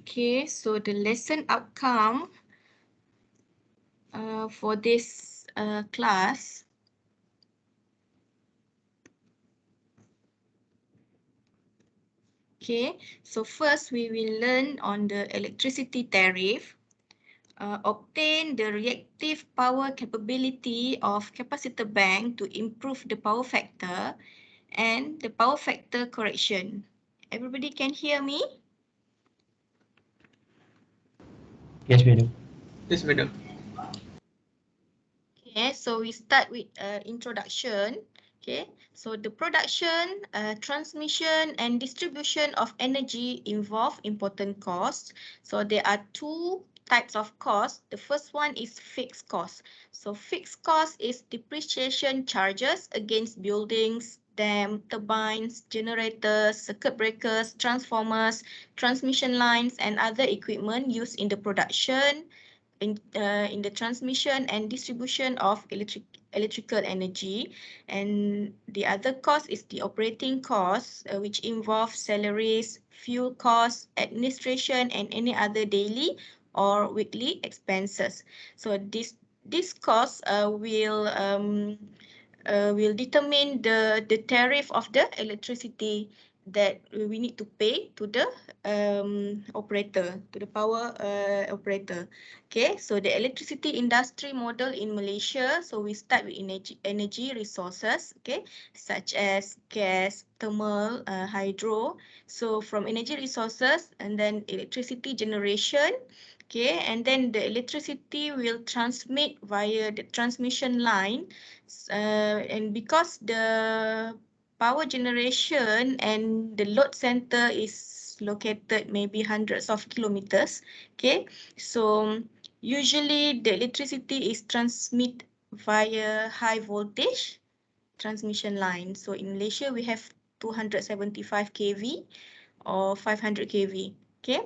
Okay, so the lesson outcome for this class. Okay, so first we will learn on the electricity tariff, obtain the reactive power capability of capacitor bank to improve the power factor and the power factor correction. Everybody can hear me? Yes, we do. Yes, madam. Okay, so we start with introduction. Okay, so the production, transmission and distribution of energy involve important costs. So there are two types of costs. The first one is fixed cost. So fixed cost is depreciation charges against buildings, dam, turbines, generators, circuit breakers, transformers, transmission lines and other equipment used in the production, in the transmission and distribution of electrical energy. And the other cost is the operating costs, which involve salaries, fuel costs, administration, and any other daily or weekly expenses. So this cost will determine the tariff of the electricity that we need to pay to the operator, to the power operator. Okay, so the electricity industry model in Malaysia. So we start with energy resources, okay, such as gas, thermal, hydro. So from energy resources and then electricity generation. Okay, and then the electricity will transmit via the transmission line, and because the power generation and the load center is located maybe hundreds of kilometers. Okay, so usually the electricity is transmitted via high voltage transmission line. So in Malaysia we have 275 kV or 500 kV, okay,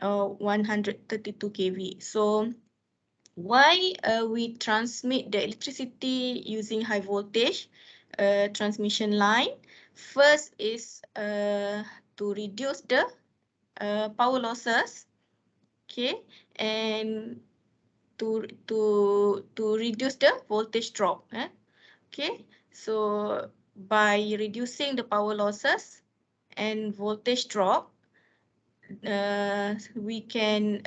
or 132 kV. So why we transmit the electricity using high voltage transmission line? First is to reduce the power losses, okay, and to reduce the voltage drop. Okay, so by reducing the power losses and voltage drop, we can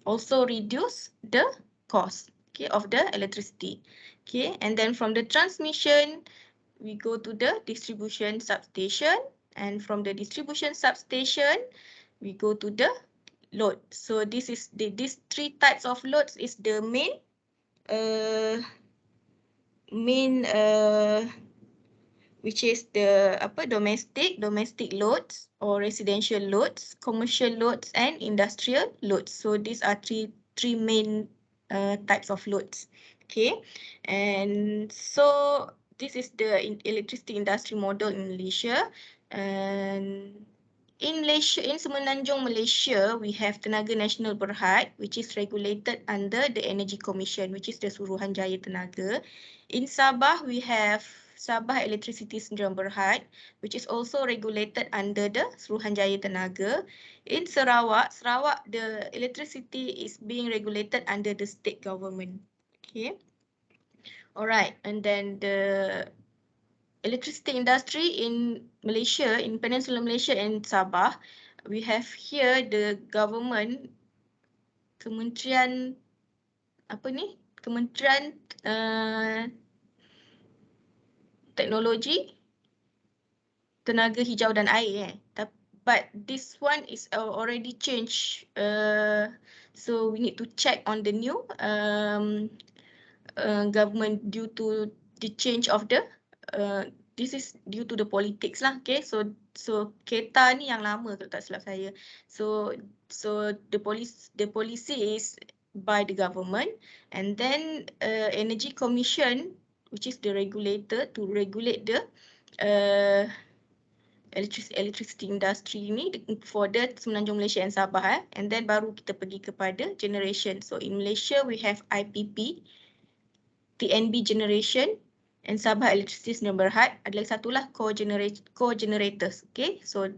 also reduce the cost, okay, of the electricity. Okay, and then from the transmission, we go to the distribution substation, and from the distribution substation, we go to the load. So this is these three types of loads is the uh, main which is the domestic loads or residential loads, commercial loads and industrial loads. So these are three main types of loads. Okay, and so this is the electricity industry model in Malaysia. And in Malaysia, in Semenanjung Malaysia, we have Tenaga Nasional Berhad, which is regulated under the Energy Commission, which is the Suruhanjaya Tenaga. In Sabah, we have Sabah Electricity Sdn Berhad, which is also regulated under the Suruhanjaya Tenaga. In Sarawak, the electricity is being regulated under the state government. Okay. Alright, and then the electricity industry in Malaysia, in Peninsular Malaysia and Sabah, we have here the government, Kementerian apa ni? Kementerian Teknologi Tenaga Hijau dan Air. But this one is already changed. So we need to check on the new government due to the change of the this is due to the politics lah. Okay, so kereta ni yang lama kalau tak silap saya. So the policy is by the government, and then Energy Commission, which is the regulator to regulate the electricity industry ni for the Semenanjung Malaysia and Sabah, and then baru kita pergi kepada generation. So in Malaysia we have IPP, TNB Generation and Sabah Electricity Sdn Berhad. Ada lagi satu lah co-generators. Okay, so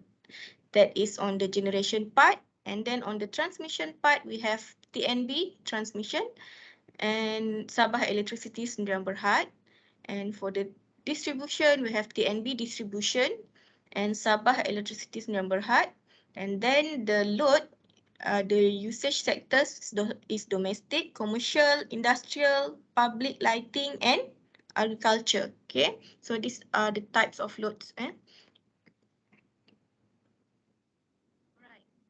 that is on the generation part. And then on the transmission part, we have TNB, transmission, and Sabah Electricity Sdn Berhad. And for the distribution, we have TNB distribution and Sabah Electricity Sdn Berhad. And then the load, the usage sectors is domestic, commercial, industrial, public lighting, and agriculture. Okay, so these are the types of loads. Right.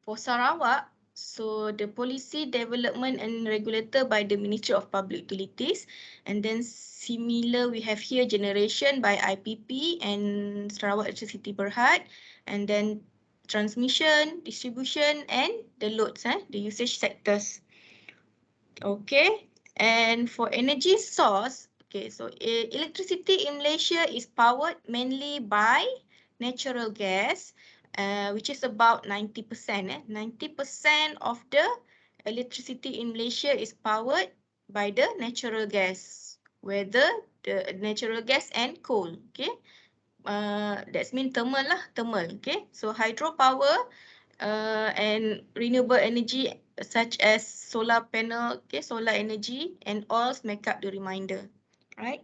For Sarawak, so the policy development and regulator by the Ministry of Public Utilities, and then similar we have here generation by IPP and Sarawak Electricity Berhad, and then transmission, distribution, and the loads, the usage sectors. Okay, and for energy source, okay, so electricity in Malaysia is powered mainly by natural gas, which is about 90%. 90% of the electricity in Malaysia is powered by the natural gas, whether the natural gas and coal. Okay, that's mean thermal lah, thermal. Okay, so hydropower and renewable energy such as solar panel, okay, solar energy and oils make up the remainder, right?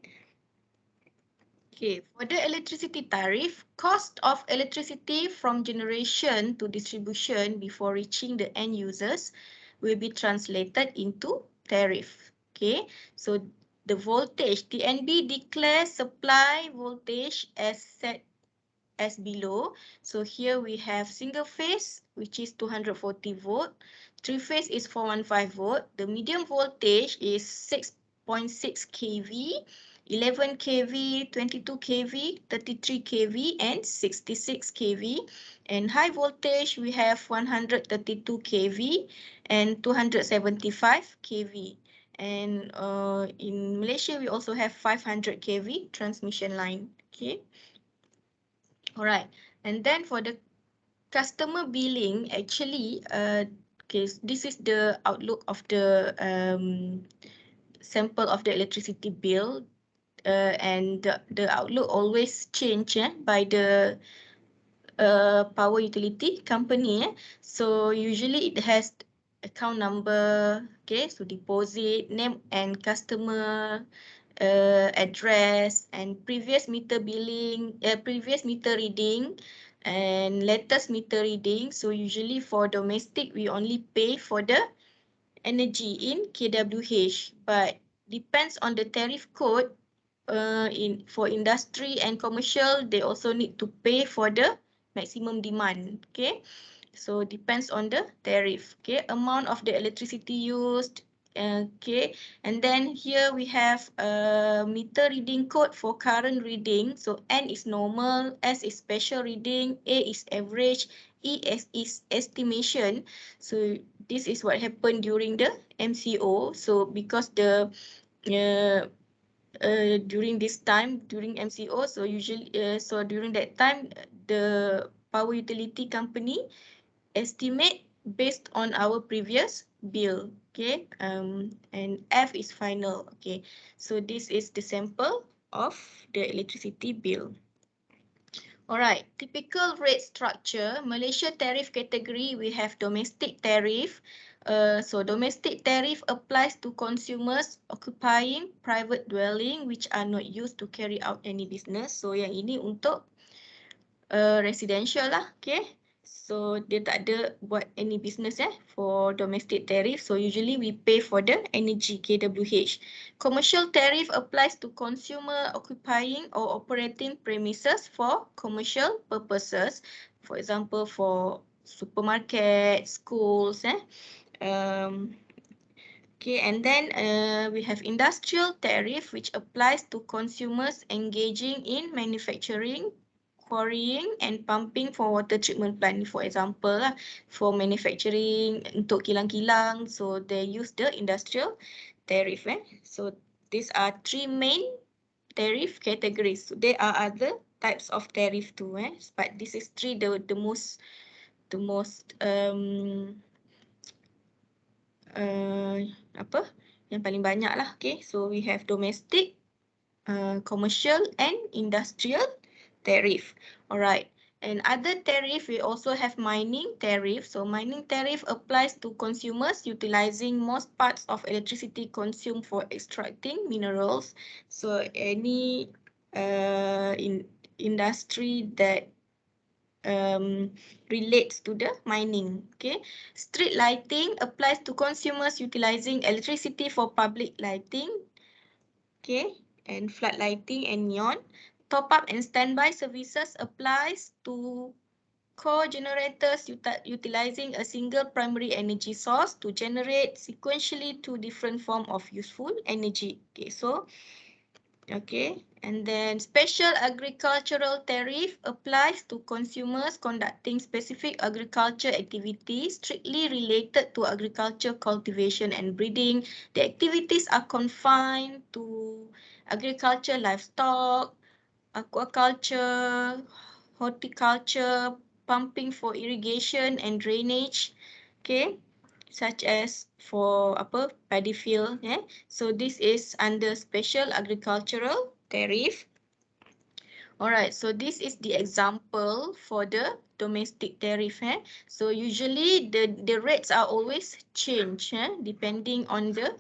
Okay, for the electricity tariff, cost of electricity from generation to distribution before reaching the end users will be translated into tariff. Okay, so the voltage, TNB declares supply voltage as set as below. So here we have single phase, which is 240 volt. Three phase is 415 volt. The medium voltage is 6.6 kV, 11 kV, 22 kV, 33 kV, and 66 kV. And high voltage, we have 132 kV and 275 kV. And in Malaysia, we also have 500 kV transmission line. Okay. Alright, and then for the customer billing, actually, okay, this is the outlook of the sample of the electricity bill, and the outlook always change by the power utility company. So usually it has account number, okay, so deposit, name and customer address, and previous meter billing, previous meter reading, and latest meter reading. So usually for domestic, we only pay for the energy in kWh, but depends on the tariff code. For industry and commercial, they also need to pay for the maximum demand. Okay, so depends on the tariff. Okay, amount of the electricity used. Okay, and then here we have a meter reading code for current reading. So N is normal, S is special reading, A is average, E is estimation. So this is what happened during the MCO. So because the uh, during this time, during MCO, so usually, so during that time, the power utility company estimate based on our previous bill. Okay, and F is final. Okay, so this is the sample of the electricity bill. Alright, typical rate structure. Malaysia tariff category, we have domestic tariff. So domestic tariff applies to consumers occupying private dwelling which are not used to carry out any business. So yang ini untuk residential lah, okay. So dia tak ada buat any business for domestic tariff. So usually we pay for the energy kWh. Commercial tariff applies to consumer occupying or operating premises for commercial purposes. For example, for supermarket, schools. Okay, and then we have industrial tariff, which applies to consumers engaging in manufacturing, quarrying, and pumping for water treatment plant. For example, for manufacturing untuk kilang-kilang, so they use the industrial tariff. So these are three main tariff categories. So there are other types of tariff too, but this is three the most apa yang paling banyak lah. Okay, so we have domestic, commercial and industrial tariff. Alright, And other tariff, we also have mining tariff. So mining tariff applies to consumers utilizing most parts of electricity consumed for extracting minerals. So any in industry that relates to the mining. Okay, street lighting applies to consumers utilizing electricity for public lighting. Okay, and flood lighting and neon. Top up and standby services applies to co-generators utilizing a single primary energy source to generate sequentially two different forms of useful energy. Okay, so okay, and then special agricultural tariff applies to consumers conducting specific agriculture activities strictly related to agriculture, cultivation and breeding. The activities are confined to agriculture, livestock, aquaculture, horticulture, pumping for irrigation and drainage. Okay, such as for paddy field. So this is under special agricultural tariff. Alright, so this is the example for the domestic tariff. So usually the rates are always changed depending on the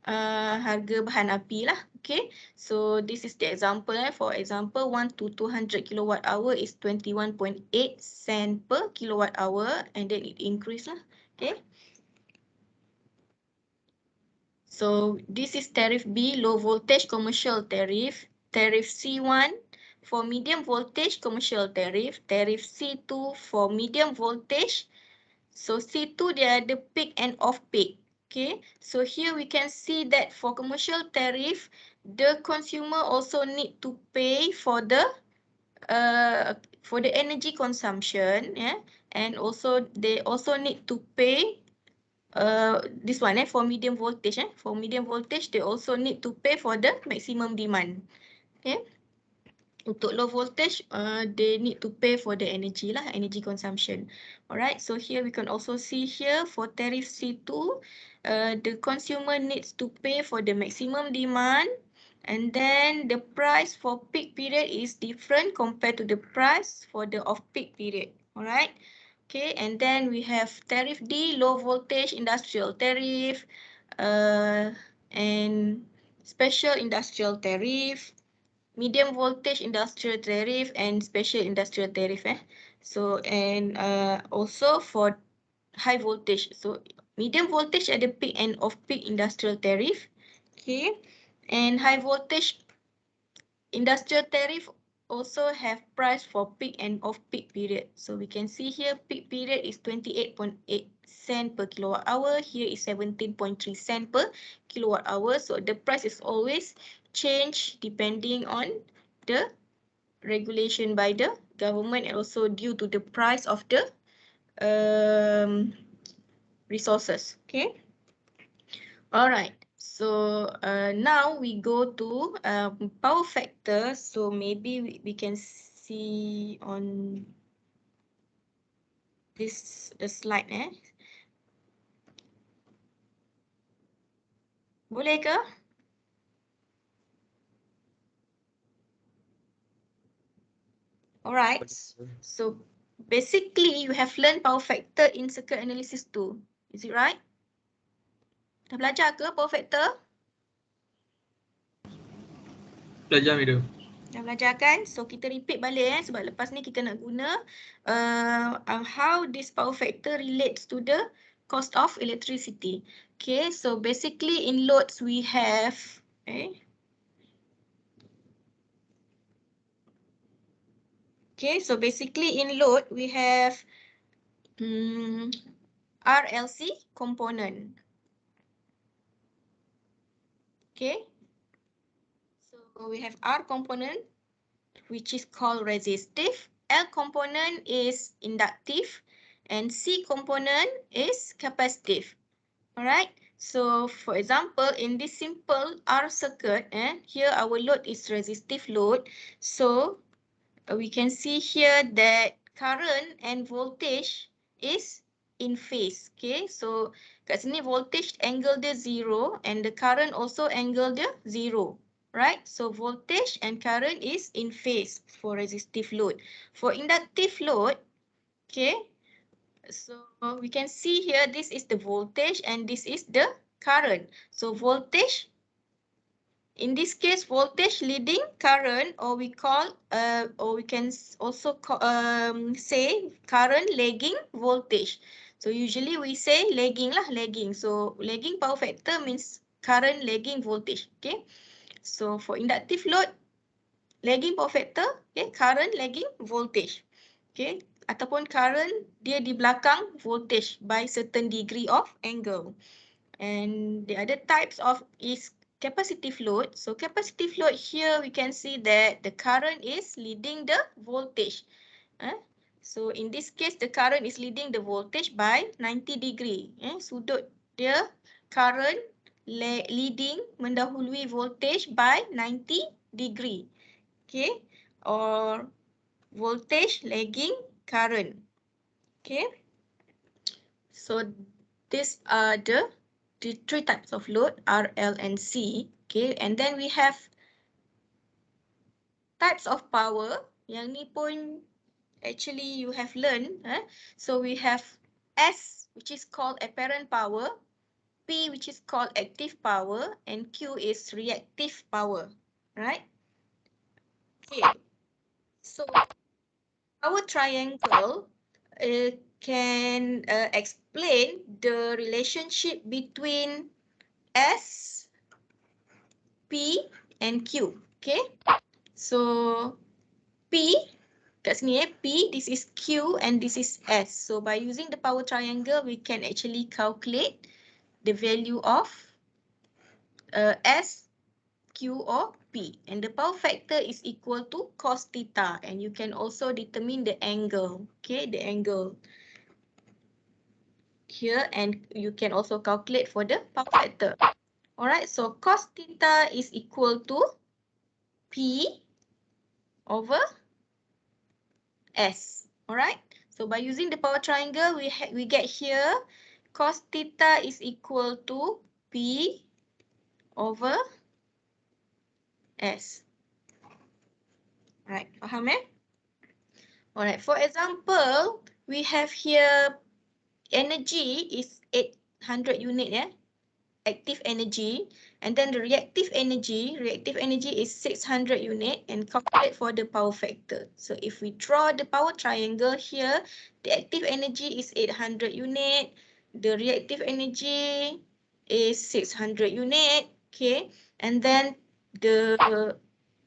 harga bahan api lah. Okay, so this is the example. For example, 1 to 200 kilowatt hour is 21.8 cent per kilowatt hour, and then it increase lah. Okay. So this is tariff B, low voltage commercial tariff. Tariff C1 for medium voltage commercial tariff. Tariff C2 for medium voltage. So C2 they are the peak and off peak. Okay, so here we can see that for commercial tariff, the consumer also need to pay for the energy consumption, and also they also need to pay this one for medium voltage. For medium voltage, they also need to pay for the maximum demand. Okay. Untuk low voltage, they need to pay for the energy lah, energy consumption. Alright, so here we can also see here for tariff C2, the consumer needs to pay for the maximum demand, and then the price for peak period is different compared to the price for the off-peak period. Alright, okay, and then we have tariff D, low voltage industrial tariff, and special industrial tariff, medium voltage industrial tariff and special industrial tariff. So and also for high voltage. So medium voltage at the peak and off-peak industrial tariff. Okay, and high voltage industrial tariff also have price for peak and off-peak period. So we can see here peak period is 28.8 cent per kilowatt hour. Here is 17.3 cent per kilowatt hour. So the price is always change depending on the regulation by the government and also due to the price of the resources. Okay. All right. So now we go to power factor. So maybe we can see on this the slide. Boleh ke? Alright. So basically you have learned power factor in circuit analysis too. Is it right? Dah belajar ke power factor? Belajar, madam. Dah belajar kan? So kita repeat balik sebab lepas ni kita nak guna how this power factor relates to the cost of electricity. Okay, so basically in loads we have okay, so basically in load we have RLC component. Okay, so we have R component, which is called resistive. L component is inductive, and C component is capacitive. Alright, so for example, in this simple R circuit, here our load is resistive load. So we can see here that current and voltage is in phase. Okay, so kat sini voltage angle dia 0 and the current also angle dia 0. right? So voltage and current is in phase for resistive load. For inductive load, okay, so we can see here this is the voltage and this is the current. So voltage, in this case, voltage leading current, or we call, or we can also say current lagging voltage. So usually we say lagging lah, lagging. So lagging power factor means current lagging voltage. Okay. So for inductive load, lagging power factor, okay, current lagging voltage. Okay. Ataupun current dia di belakang voltage by certain degree of angle. And the other types of is capacitive load. So capacitive load here we can see that the current is leading the voltage. So in this case the current is leading the voltage by 90 degree. Sudut dia current leading mendahului voltage by 90 degree. Okay, or voltage lagging current. Okay. So these are the three types of load, R, L, and C. Okay, and then we have types of power. Yang ni pun actually you have learned. So we have S, which is called apparent power, P, which is called active power, and Q is reactive power. Right? Okay. So our triangle can explain the relationship between S, P, and Q. Okay. So P, kat sini P, this is Q and this is S. So by using the power triangle, we can actually calculate the value of S, Q, or P. And the power factor is equal to cos theta. And you can also determine the angle. Okay, the angle here, and you can also calculate for the power factor. Alright, so cos theta is equal to P over S. Alright, so by using the power triangle, we get here cos theta is equal to P over S. Alright, faham Alright, for example, we have here energy is 800 unit active energy, and then the reactive energy is 600 unit, and calculate for the power factor. So if we draw the power triangle here, the active energy is 800 unit, the reactive energy is 600 unit, okay, and then the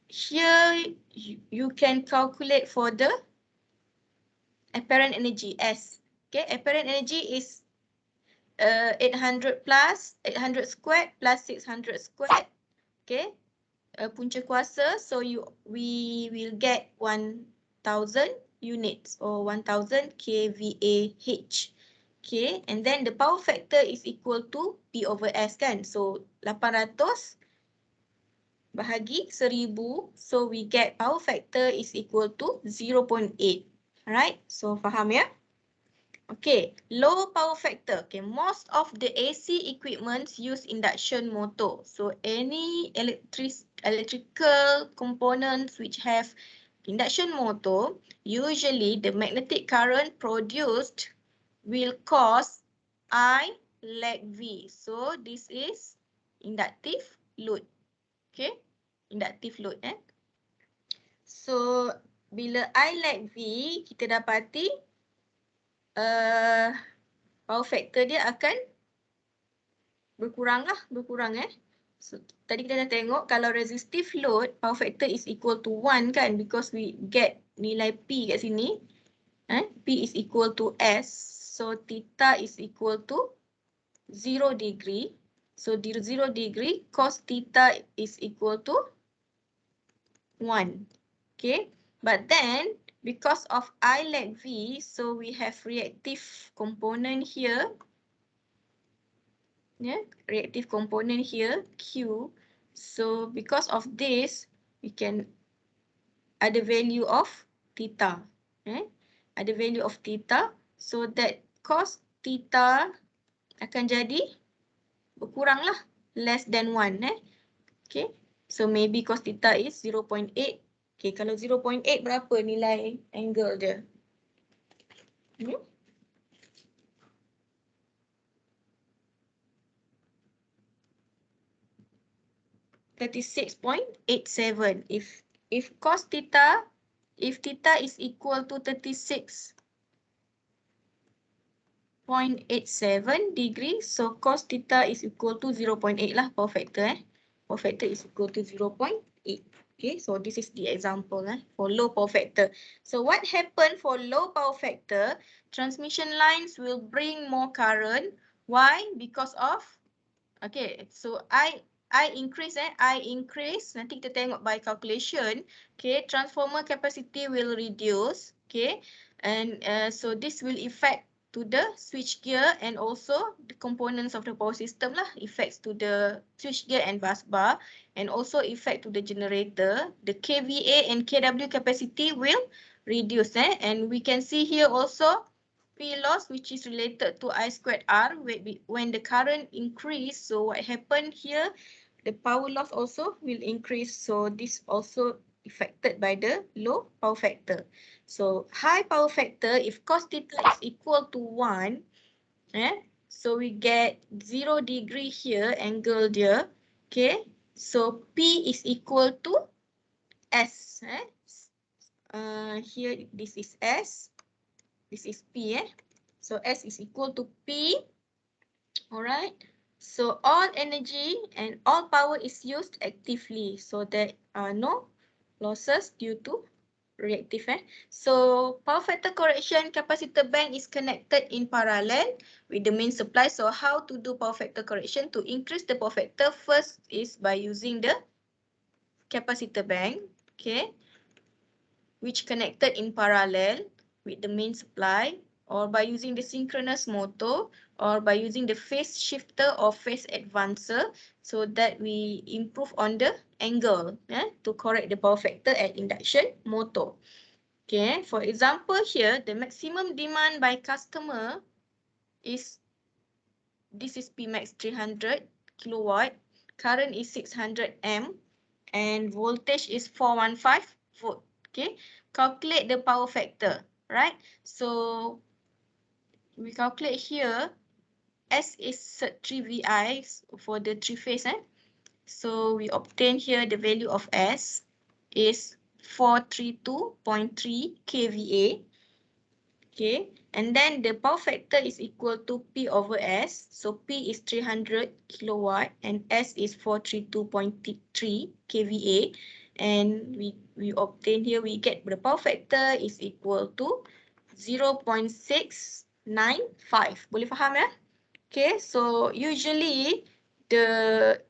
here you can calculate for the apparent energy S. Okay, apparent energy is 800 plus 800 squared plus 600 squared. Okay, punca kuasa. So we will get 1000 units or 1000 kVAH. Okay, and then the power factor is equal to P over S kan. So 800 bahagi 1000. So we get power factor is equal to 0.8. Alright, so faham ya? Okay, low power factor. Okay, most of the AC equipments use induction motor. So any electrical components which have induction motor, usually the magnetic current produced will cause I lag V. So this is inductive load. Okay, inductive load. So bila I lag V, kita dapati power factor dia akan berkurang. So, tadi kita dah tengok kalau resistive load, power factor is equal to 1 kan, because we get nilai P kat sini. P is equal to S. So theta is equal to 0 degree. So 0 degree, cos theta is equal to 1. Okay, but then because of I lag V, so we have reactive component here. Reactive component here, Q. So because of this, we can ada value of theta. Ada value of theta. So that cos theta akan jadi berkurang lah, less than 1. Okay. So maybe cos theta is 0.8. Okay, kalau 0.8 berapa nilai angle dia? 36.87. If cos theta, if theta is equal to 36.87 degrees, so cos theta is equal to 0.8 lah, power factor. Power factor is equal to 0.8. Okay, so this is the example for low power factor. So what happened for low power factor? Transmission lines will bring more current. Why? Because of, okay, so I increase, nanti kita tengok by calculation. Okay, transformer capacity will reduce. Okay, and so this will affect to the switch gear and also the components of the power system lah, effects to the switch gear and bus bar, and also effect to the generator. The kVA and kW capacity will reduce, and we can see here also P loss, which is related to I squared R, when the current increase. So what happened here, the power loss also will increase. So this also affected by the low power factor. So high power factor, if cos theta is equal to 1, so we get 0 degree here, angle there. Okay, so P is equal to S. Here this is S, this is P. So S is equal to P. Alright. So all energy and all power is used actively. So there are no losses due to reactive. So power factor correction capacitor bank is connected in parallel with the main supply. So how to do power factor correction? To increase the power factor, first is by using the capacitor bank, okay, which connected in parallel with the main supply, or by using the synchronous motor, or by using the phase shifter or phase advancer, so that we improve on the angle to correct the power factor at induction motor. Okay, for example here, the maximum demand by customer is, this is Pmax 300 kilowatt, current is 600 amp, and voltage is 415 volt. Okay, calculate the power factor, right? So we calculate here, S is 3 VI for the three phase. So we obtain here the value of S is 432.3 kVA. Okay, and then the power factor is equal to P over S. So P is 300 kilowatt and S is 432.3 kVA. And we obtain here, we get the power factor is equal to 0.695. Boleh faham ya? Okay, so usually the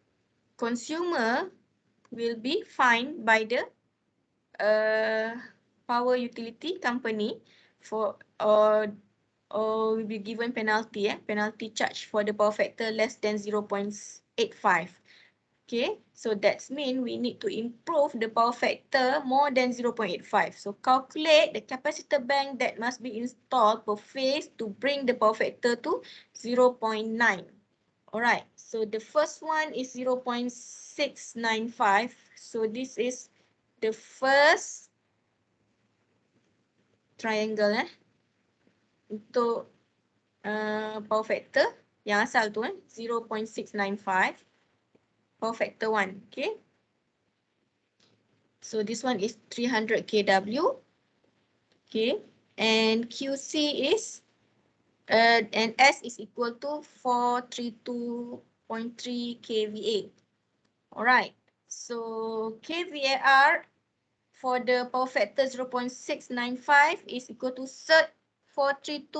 consumer will be fined by the power utility company for, or will be given penalty, penalty charge for the power factor less than 0.85. Okay, so that's mean we need to improve the power factor more than 0.85. So calculate the capacitor bank that must be installed per phase to bring the power factor to 0.9. Alright, so the first one is 0.695. So this is the first triangle untuk power factor yang asal tu 0.695. Power factor 1, okay. So this one is 300 kW, okay, and QC is and S is equal to 432.3 kVA. Alright, so kVAR for the power factor 0.695 is equal to 432.3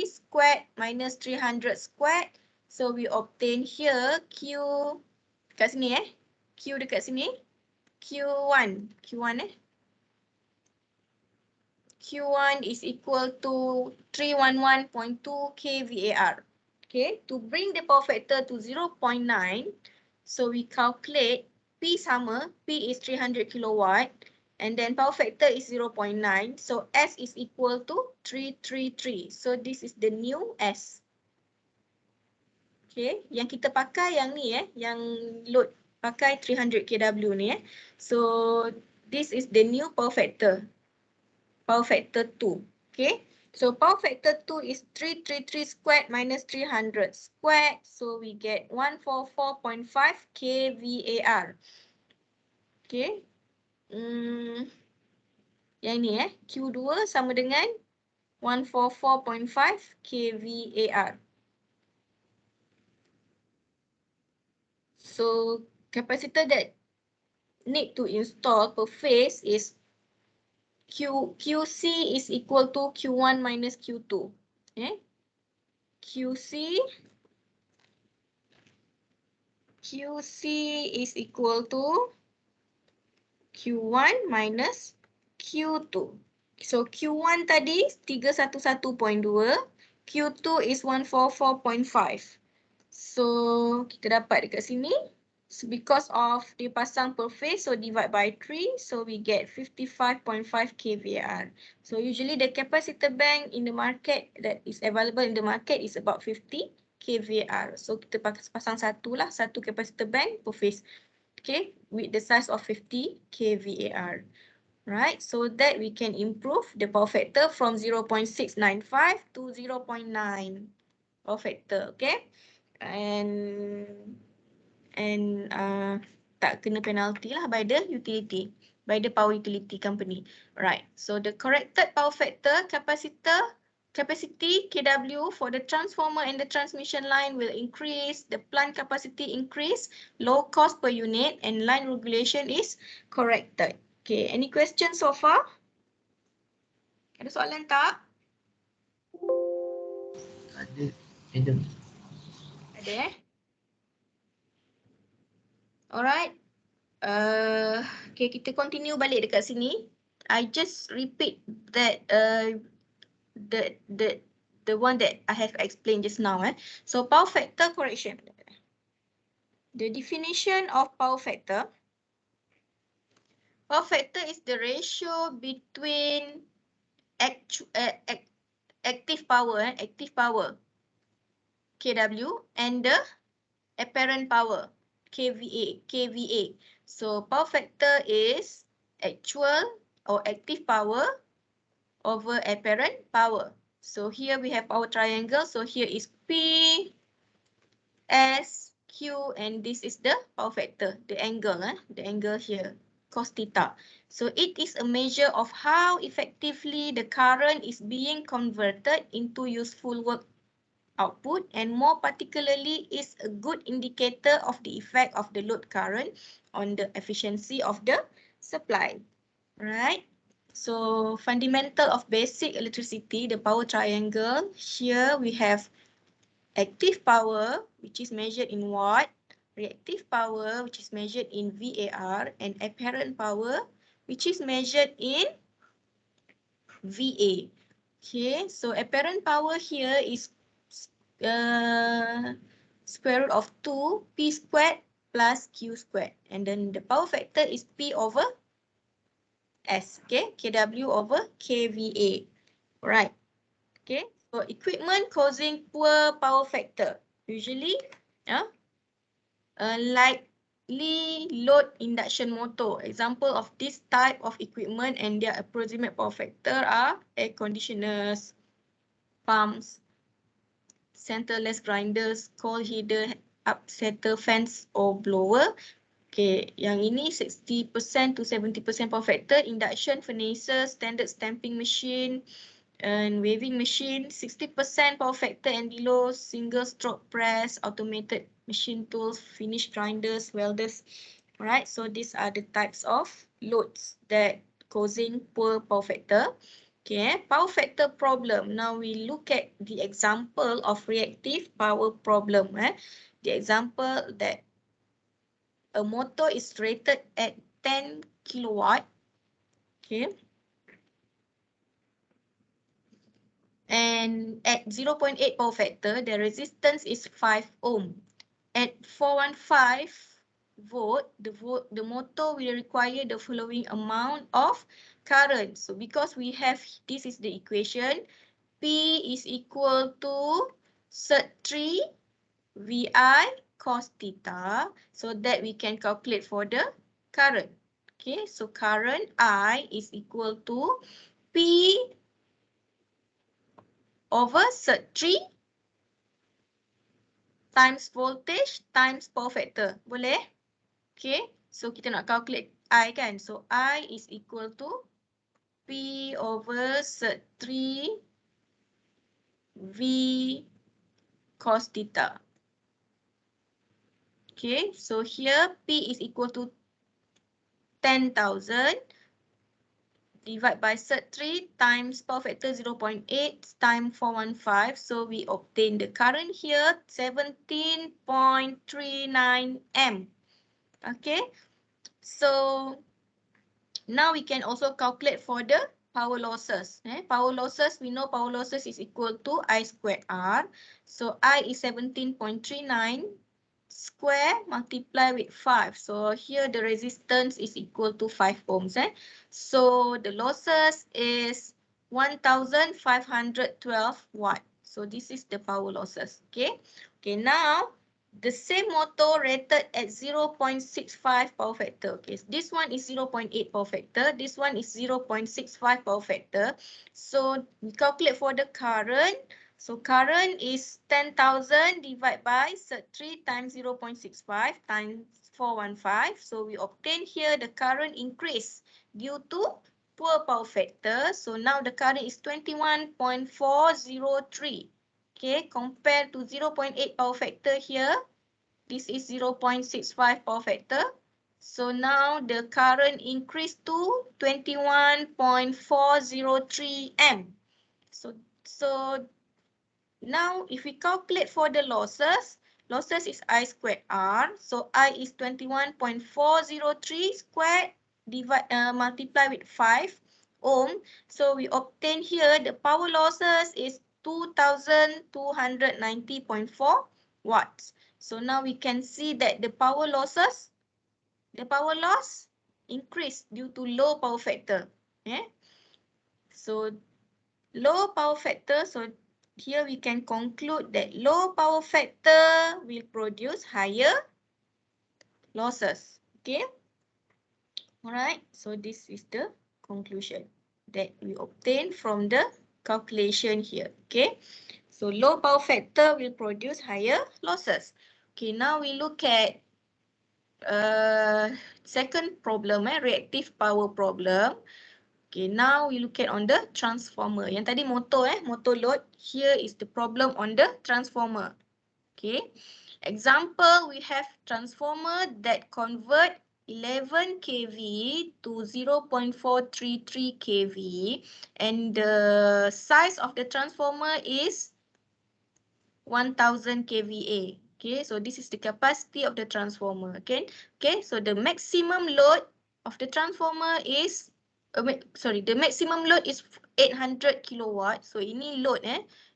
squared minus 300 squared. So we obtain here Q dekat sini Q dekat sini Q1 Q1 is equal to 311.2 kVAR. Okay, to bring the power factor to 0.9, so we calculate P sama, P is 300 kilowatt, and then power factor is 0.9, so S is equal to 333. So this is the new S. Okay, yang kita pakai yang ni yang load pakai 300 kW ni So this is the new power factor. Power factor 2. Okay. So power factor 2 is 333 squared minus 300 squared. So we get 144.5 kVAR. Okay. Yang ni Q2 sama dengan 144.5 kVAR. So capacitor that need to install per phase is QC is equal to Q1 minus Q2. Okay. QC is equal to Q1 minus Q2. So Q1 tadi 311.2, Q2 is 144.5. So kita dapat dekat sini. So because of dia pasang per phase, so divide by 3, so we get 55.5 kVAR. So usually the capacitor bank in the market that is available in the market is about 50 kVAR. So kita pasang satu capacitor bank per phase. Okay, with the size of 50 kVAR. Right, so that we can improve the power factor from 0.695 to 0.9 power factor. Okay, and tak kena penalty lah by the utility, by the power utility company. Right, so the corrected power factor capacity KW for the transformer and the transmission line will increase, the plant capacity increase, low cost per unit, and line regulation is corrected. Okay, any questions so far? Ada soalan tak? Ada. Madam. Ada Alright. Okay, kita continue balik dekat sini. I just repeat that the one that I have explained just now. So power factor correction. The definition of power factor. Power factor is the ratio between active power KW and the apparent power kVA. So power factor is actual or active power over apparent power. So here we have our triangle. So here is P, S, Q, and this is the power factor, the angle here, cos theta. So it is a measure of how effectively the current is being converted into useful work output, and more particularly is a good indicator of the effect of the load current on the efficiency of the supply. Right? So fundamental of basic electricity, the power triangle. Here we have active power, which is measured in watt, reactive power, which is measured in VAR, and apparent power, which is measured in VA. Okay, so apparent power here is square root of 2 P squared plus Q squared. And then the power factor is P over S, okay, KW over KVA. Right, okay, so equipment causing poor power factor. Usually, likely load induction motor. Example of this type of equipment and their approximate power factor are air conditioners, pumps, centerless grinders, coil heater, upsetter fans or blower. Okay, yang ini 60% to 70% power factor, induction furnaces, standard stamping machine, and waving machine, 60% power factor and below, single stroke press, automated machine tools, finish grinders, welders. Alright, so these are the types of loads that causing poor power factor. Okay, power factor problem. Now we look at the example of reactive power problem. The example that a motor is rated at 10 kilowatt. Okay. And at 0.8 power factor, the resistance is 5 ohm. At 415 volt, the motor will require the following amount of current. So because we have, this is the equation, P is equal to surd 3 VI cos theta so that we can calculate for the current. Okay, so current I is equal to P over sec 3 times voltage times power factor. Boleh? Okay, so kita nak calculate I kan. So I is equal to P over sec 3 V cos theta. Okay, so here P is equal to 10,000 divided by sec 3 times power factor 0.8 times 415. So we obtain the current here 17.39 amp. Okay, so now we can also calculate for the power losses. Power losses, we know power losses is equal to I squared R. So I is 17.39 square multiply with 5. So here the resistance is equal to 5 ohms. So the losses is 1512 watt. So this is the power losses. Okay, now the same motor rated at 0.65 power factor. Okay, this one is 0.8 power factor. This one is 0.65 power factor. So we calculate for the current. So current is 10,000 divided by 3 times 0.65 times 415. So we obtain here the current increase due to poor power factor. So now the current is 21.403. Okay, compared to 0.8 power factor here, this is 0.65 power factor. So now the current increased to 21.403 amp. So now if we calculate for the losses, losses is I squared R. So I is 21.403 squared multiply with 5 ohm. So we obtain here the power losses is 2290.4 watts. So now we can see that the power loss increased due to low power factor. So low power factor, so here we can conclude that low power factor will produce higher losses. Okay. Alright, so this is the conclusion that we obtain from the calculation here. Okay. So low power factor will produce higher losses. Okay, now we look at second problem, reactive power problem. Okay, now we look at on the transformer. Yang tadi motor, motor load. Here is the problem on the transformer. Okay, example, we have transformer that convert 11 kV to 0.433 kV and the size of the transformer is 1000 kVA. Okay, so this is the capacity of the transformer. Okay, so the maximum load of the transformer is the maximum load is 800 kilowatt. So ini load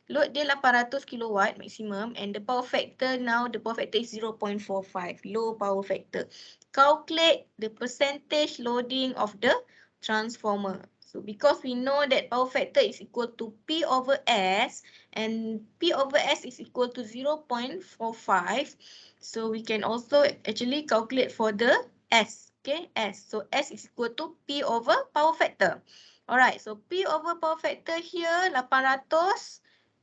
load dia 800 kilowatt maximum and the power factor now the power factor is 0.45, low power factor. Calculate the percentage loading of the transformer. So because we know that power factor is equal to P over S and P over S is equal to 0.45. So we can also actually calculate for the S. Okay, S. So S is equal to P over power factor. Alright, so P over power factor here 800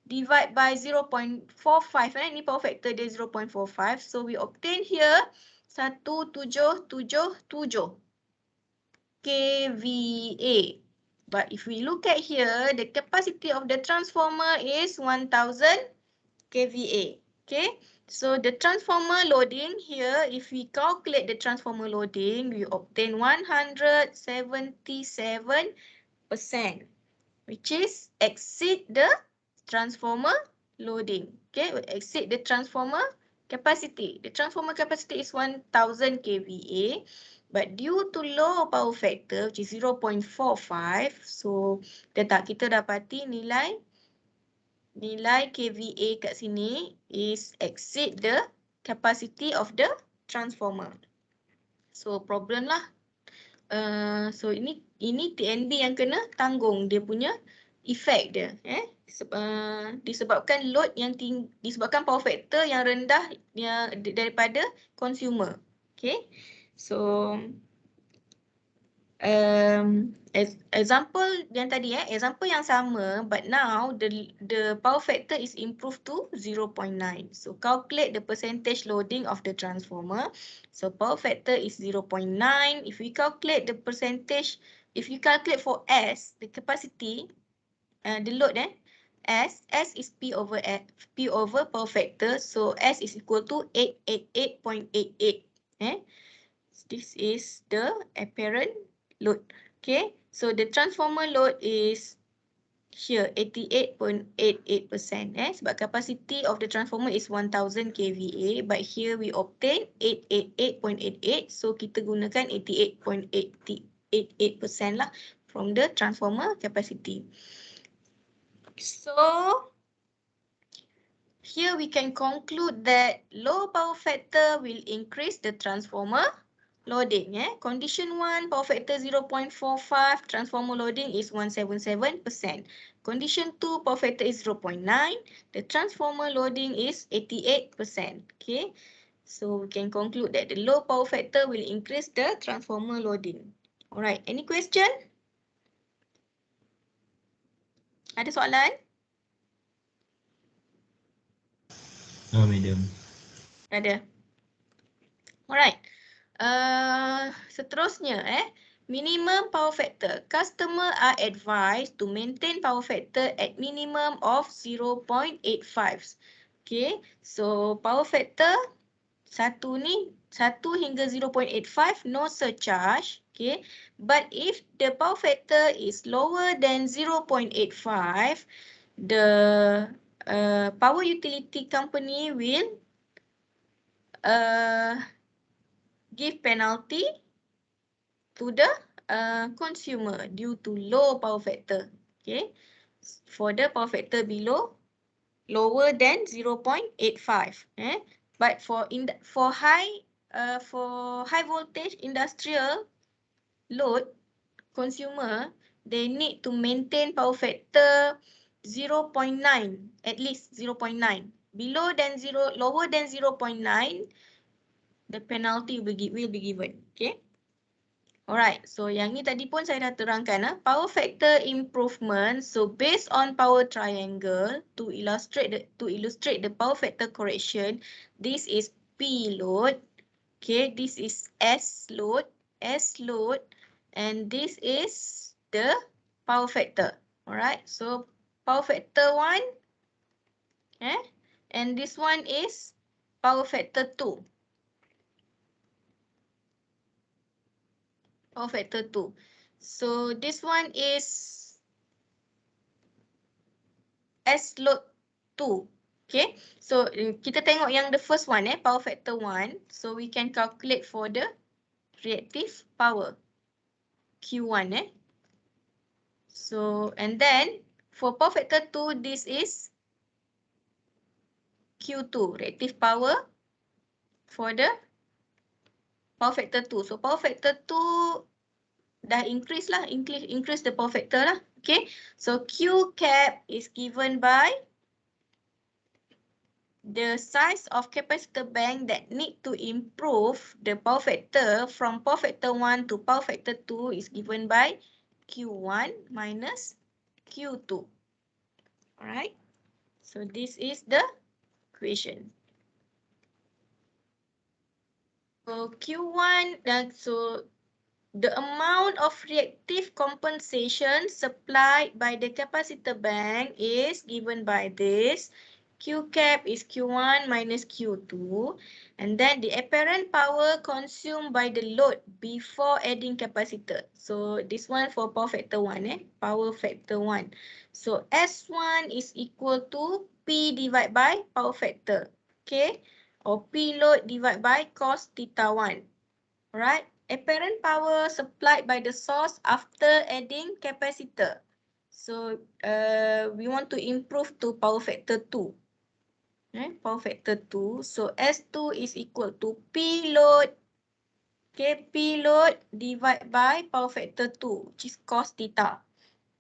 divide by 0.45. Ini power factor dia 0.45. So we obtain here 1777 kVA. But if we look at here, the capacity of the transformer is 1000 kVA. Okay, so the transformer loading here, if we calculate the transformer loading, we obtain 177%, which is exceed the transformer loading. Okay, exceed the transformer capacity. The transformer capacity is 1000 kVA. But due to low power factor, which is 0.45, so kita dapati nilai kVA kat sini is exceed the capacity of the transformer. So problem lah. So ini TNB yang kena tanggung dia punya effect dia. Disebabkan load yang disebabkan power factor yang rendah daripada consumer. Okay. So example yang tadi example yang sama, but now the power factor is improved to 0.9. So calculate the percentage loading of the transformer. So power factor is 0.9. If we calculate the percentage, if you calculate for S, the capacity, the load S is P over power factor. So S is equal to 888.88. This is the apparent load. Okay, so the transformer load is here 88.88%. Sebab capacity of the transformer is 1000 kVA, but here we obtain 888.88. So kita gunakan 88.88% lah from the transformer capacity. So here we can conclude that low power factor will increase the transformer loading. Condition 1, power factor 0.45, transformer loading is 177%. Condition 2, power factor is 0.9, the transformer loading is 88%. Okay, so we can conclude that the low power factor will increase the transformer loading. Alright, any question? Ada soalan? No, madam. Ada. Alright. Seterusnya minimum power factor. Customer are advised to maintain power factor at minimum of 0.85. Okay, so power factor 1 hingga 0.85 no surcharge. Okay, but if the power factor is lower than 0.85, the power utility company will give penalty to the consumer due to low power factor. Okay, for the power factor lower than 0.85. But for high voltage industrial load consumer, they need to maintain power factor 0.9, at least 0.9. Lower than 0.9, the penalty will be given. Okay. Alright, so yang ni tadi pun saya dah terangkan. Power factor improvement. So based on power triangle, to illustrate the power factor correction, this is P load. Okay, this is S load, and this is the power factor. Alright, so power factor 1, and this one is power factor 2. Power factor 2. So this one is S load 2. Okay, so kita tengok yang the first one power factor 1. So we can calculate for the reactive power Q1 So and then for power factor 2, this is Q2, reactive power for the power factor 2. So power factor 2 dah increase the power factor lah. Okay, so Q cap is given by the size of capacitor bank that need to improve the power factor from power factor 1 to power factor 2 is given by Q1 minus Q2. Alright, so this is the equation. So Q1, so the amount of reactive compensation supplied by the capacitor bank is given by this. Q cap is Q1 minus Q2. And then the apparent power consumed by the load before adding capacitor. So this one for power factor 1, power factor 1. So S1 is equal to P divided by power factor. Okay, or P load divided by cos theta 1. Alright, apparent power supplied by the source after adding capacitor. So we want to improve to power factor 2. Power factor 2. So S2 is equal to P load. Okay, P load divided by power factor 2, which is cos theta.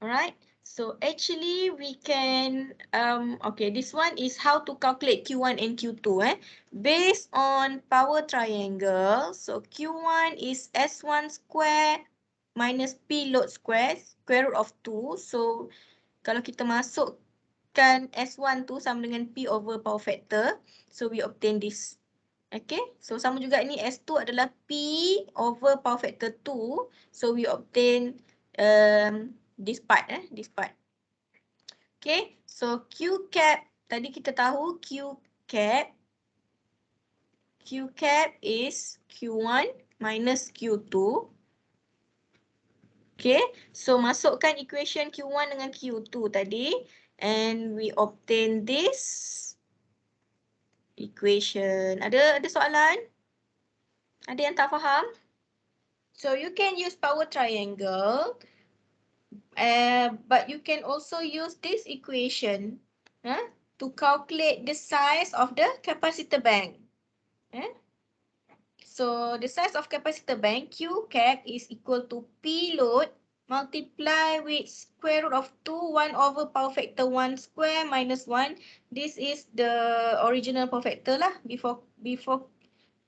Alright, So actually we can, okay, this one is how to calculate Q1 and Q2. Based on power triangle, so Q1 is S1 square minus P load square, square root of 2. So kalau kita masukkan S1 tu sama dengan P over power factor, so we obtain this. Okay, so sama juga ni S2 adalah P over power factor 2. So we obtain this part. Okay, so Q cap, tadi kita tahu Q cap is Q1 minus Q2. Okay, so masukkan equation Q1 dengan Q2 tadi and we obtain this equation. Ada soalan? Ada yang tak faham? So you can use power triangle, but you can also use this equation to calculate the size of the capacitor bank. So the size of capacitor bank Q cap is equal to P load multiply with square root of 2, 1 over power factor 1 square minus 1. This is the original power factor lah before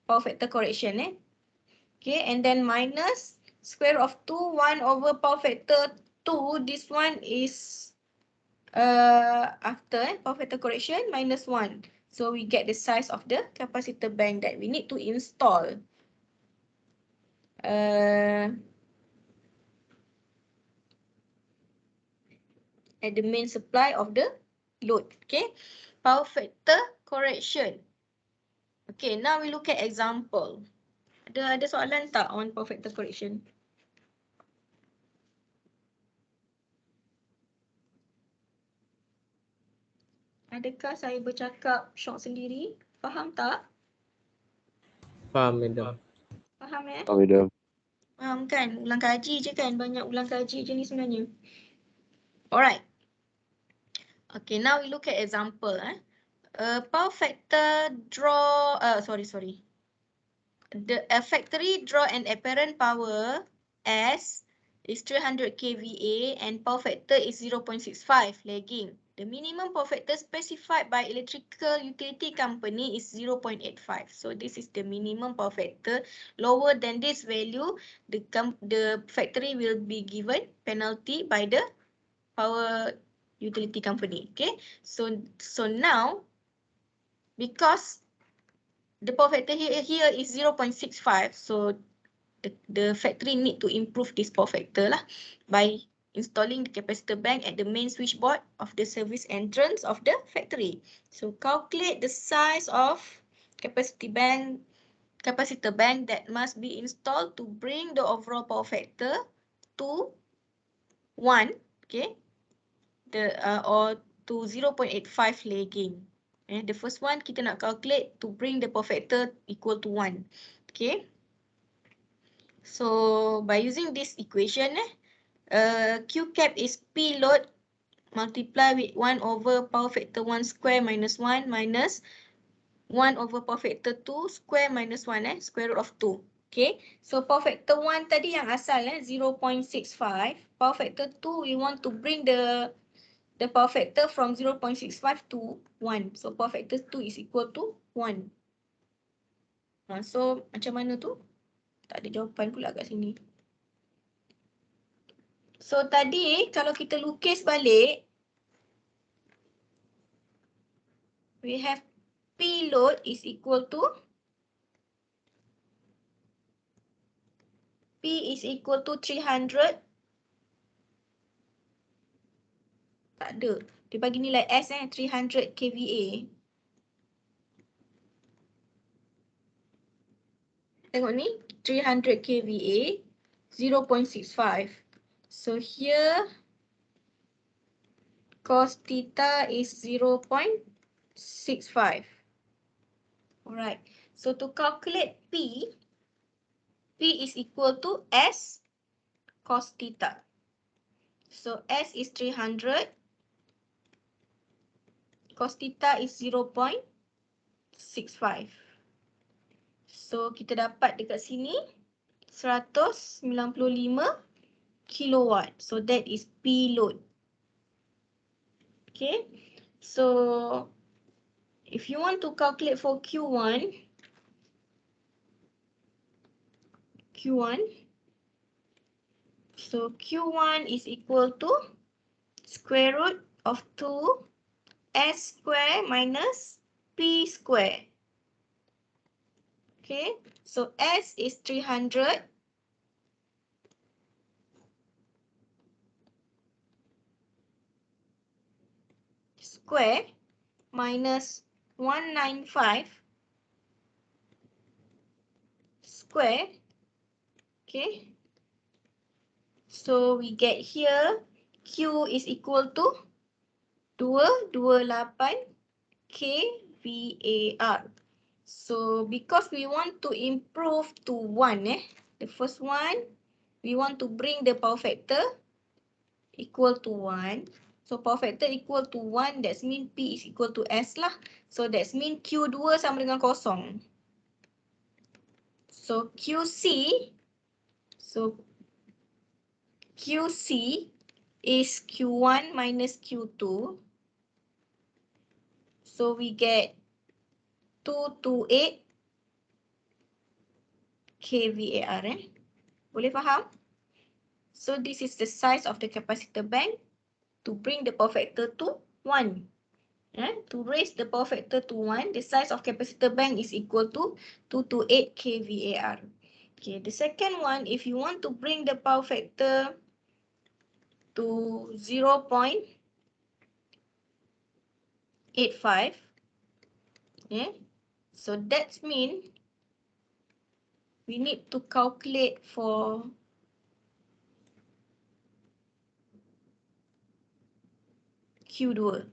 power factor correction. Okay, and then minus square root of 2, 1 over power factor 2. This one is after power factor correction minus 1. So we get the size of the capacitor bank that we need to install at the main supply of the load. Okay, power factor correction. Okay, now we look at example. Ada soalan tak on power factor correction? Adakah saya bercakap syok sendiri? Faham tak? Faham, Madam. Faham Faham, Madam. Faham kan? Ulang kaji je kan? Banyak ulang kaji je ni sebenarnya. Alright. Okay, now we look at example. Power factor draw, sorry. The factory draw an apparent power S is 300 kVA and power factor is 0.65 lagging. The minimum power factor specified by electrical utility company is 0.85. So this is the minimum power factor. Lower than this value, the factory will be given penalty by the power utility company. Okay, so now because the power factor here is 0.65, so the factory need to improve this power factor lah by installing the capacitor bank at the main switchboard of the service entrance of the factory. So calculate the size of capacitor bank that must be installed to bring the overall power factor to 1, okay, or to 0.85 lagging. The first one kita nak calculate to bring the power factor equal to 1. Okay. So by using this equation, Q cap is P load multiply with 1 over power factor 1 square minus 1 minus 1 over power factor 2 square minus 1, square root of 2. Okay, so power factor 1 tadi yang asal 0.65. Power factor 2 we want to bring the power factor from 0.65 to 1. So power factor 2 is equal to 1. So macam mana tu? Tak ada jawapan pula kat sini. So tadi kalau kita lukis balik, we have P load is equal to P is equal to 300. Tak ada. Dia bagi nilai S 300 kVA. Tengok ni, 300 kVA, 0.65. So here, cos theta is 0.65. Alright, so to calculate P is equal to S cos theta. So S is 300, cos theta is 0.65. So kita dapat dekat sini 195 kilowatt. So that is P load. Okay, so if you want to calculate for Q1, so Q1 is equal to square root of 2 S square minus P square. Okay, so S is 300. Square minus 195 square. Okay, so we get here Q is equal to 228 kVAR. So because we want to improve to 1, the first one, we want to bring the power factor equal to 1. So power factor equal to 1, that means P is equal to S lah. So that means Q2 sama dengan kosong. So QC is Q1 minus Q2. So we get 228 kVAR. Boleh faham? So this is the size of the capacitor bank to bring the power factor to 1. To raise the power factor to 1, the size of capacitor bank is equal to 228 kVAR. Okay, the second one, if you want to bring the power factor to 0.85, so that means we need to calculate for Q2.